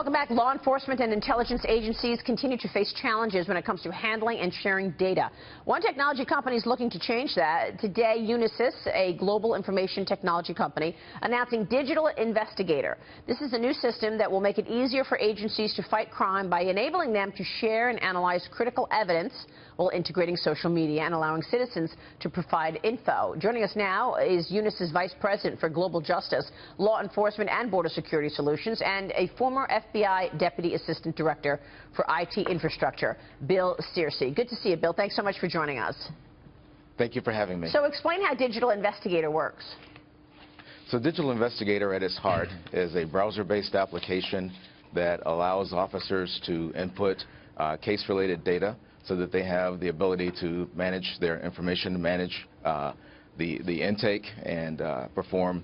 Welcome back. Law enforcement and intelligence agencies continue to face challenges when it comes to handling and sharing data. One technology company is looking to change that. Today, Unisys, a global information technology company, announcing Digital Investigator. This is a new system that will make it easier for agencies to fight crime by enabling them to share and analyze critical evidence while integrating social media and allowing citizens to provide info. Joining us now is Unisys Vice President for Global Justice, Law Enforcement and Border Security Solutions, and a former FBI Deputy Assistant Director for IT Infrastructure, Bill Searcy. Good to see you, Bill. Thanks so much for joining us. Thank you for having me. So explain how Digital Investigator works. So Digital Investigator at its heart is a browser-based application that allows officers to input case-related data so that they have the ability to manage their information, manage the intake, and perform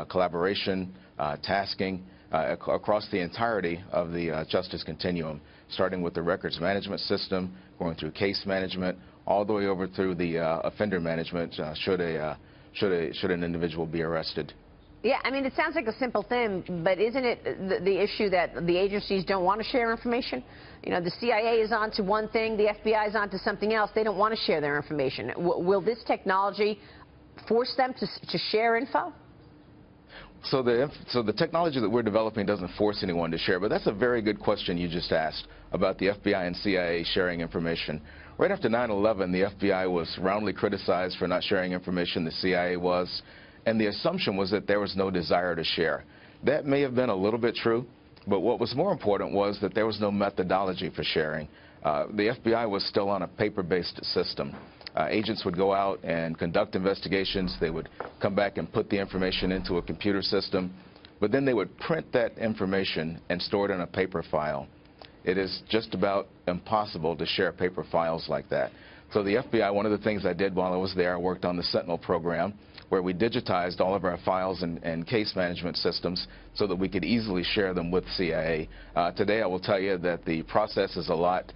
collaboration, tasking across the entirety of the justice continuum, starting with the records management system, going through case management, all the way over through the offender management should an individual be arrested. Yeah, I mean, it sounds like a simple thing, but isn't it the issue that the agencies don't want to share information? You know, the CIA is on to one thing, the FBI is on to something else. They don't want to share their information. Will this technology force them to share info? So the technology that we're developing doesn't force anyone to share, but that's a very good question you just asked about the FBI and CIA sharing information. Right after 9/11, the FBI was roundly criticized for not sharing information. The CIA was. And the assumption was that there was no desire to share. That may have been a little bit true, but what was more important was that there was no methodology for sharing. The FBI was still on a paper-based system. Agents would go out and conduct investigations. They would come back and put the information into a computer system, but then they would print that information and store it in a paper file. It is just about impossible to share paper files like that. So the FBI, one of the things I did while I was there, I worked on the Sentinel program, where we digitized all of our files and case management systems so that we could easily share them with CIA. Today I will tell you that the process is a lot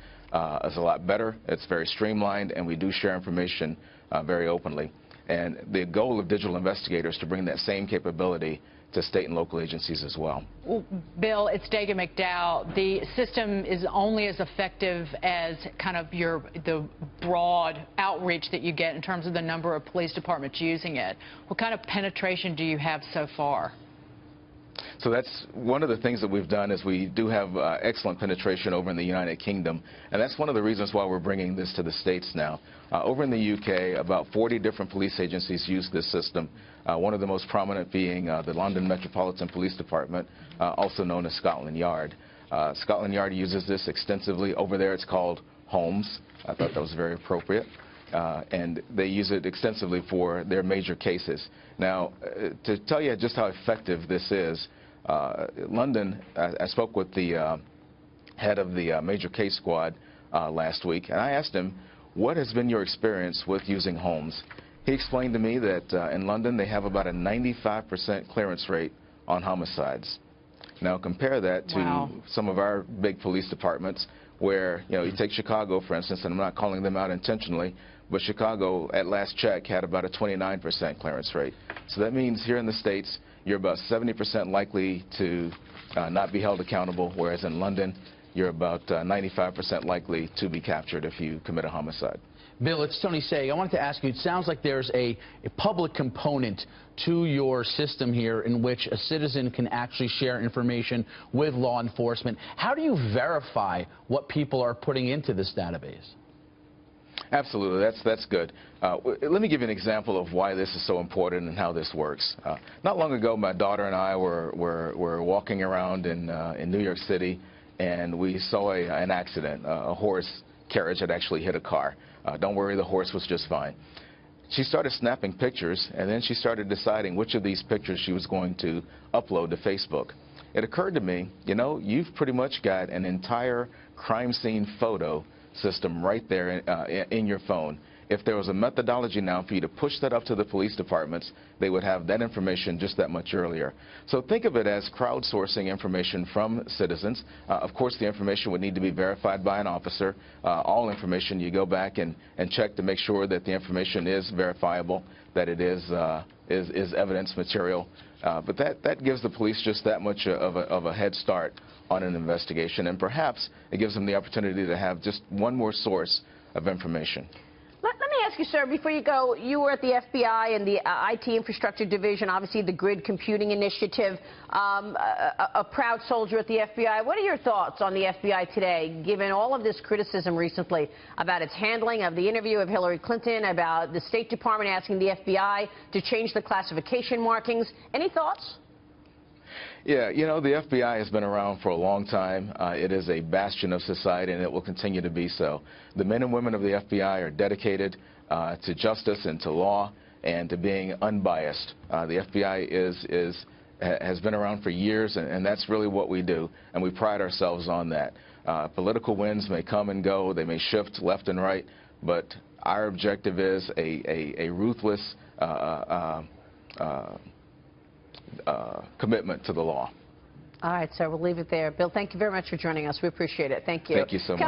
better. It's very streamlined, and we do share information very openly. And the goal of Digital Investigator is to bring that same capability to state and local agencies as well. Well, Bill, it's Daga McDowell. The system is only as effective as kind of the broad outreach that you get in terms of the number of police departments using it. What kind of penetration do you have so far? So that's one of the things that we've done is we do have excellent penetration over in the United Kingdom, and that's one of the reasons why we're bringing this to the States now. Over in the UK, about 40 different police agencies use this system, one of the most prominent being the London Metropolitan Police Department, also known as Scotland Yard. Scotland Yard uses this extensively. Over there it's called Holmes. I thought that was very appropriate. And they use it extensively for their major cases. Now, to tell you just how effective this is, London, I spoke with the head of the major case squad last week, and I asked him, what has been your experience with using Holmes? He explained to me that in London they have about a 95% clearance rate on homicides. Now compare that to some of our big police departments where, you know, you take Chicago, for instance, and I'm not calling them out intentionally, but Chicago, at last check, had about a 29% clearance rate. So that means here in the States, you're about 70% likely to not be held accountable, whereas in London, you're about 95% likely to be captured if you commit a homicide. Bill, it's Tony Saig. I wanted to ask you, it sounds like there's a public component to your system here in which a citizen can actually share information with law enforcement. How do you verify what people are putting into this database? Absolutely, that's good. Let me give you an example of why this is so important and how this works. Not long ago, my daughter and I were walking around in New York City, and we saw an accident. A horse carriage had actually hit a car. Don't worry, the horse was just fine. She started snapping pictures, and then she started deciding which of these pictures she was going to upload to Facebook. It occurred to me, you know, you've pretty much got an entire crime scene photo system right there in your phone. if there was a methodology now for you to push that up to the police departments, they would have that information just that much earlier. So think of it as crowdsourcing information from citizens. Of course, the information would need to be verified by an officer. All information, you go back and check to make sure that the information is verifiable, that it is evidence material. But that gives the police just that much of a head start on an investigation, and perhaps it gives them the opportunity to have just one more source of information. Let me ask you, sir, before you go, you were at the FBI and the IT Infrastructure Division, obviously the Grid Computing Initiative, a proud soldier at the FBI. What are your thoughts on the FBI today, given all of this criticism recently about its handling of the interview of Hillary Clinton, about the State Department asking the FBI to change the classification markings? Any thoughts? Yeah, you know, the FBI has been around for a long time. It is a bastion of society, and it will continue to be so. The men and women of the FBI are dedicated to justice and to law and to being unbiased. The FBI has been around for years, and that's really what we do, and we pride ourselves on that. Political winds may come and go, they may shift left and right, but our objective is a ruthless commitment to the law. All right, sir, we'll leave it there. Bill, thank you very much for joining us. We appreciate it. Thank you. Thank you so much.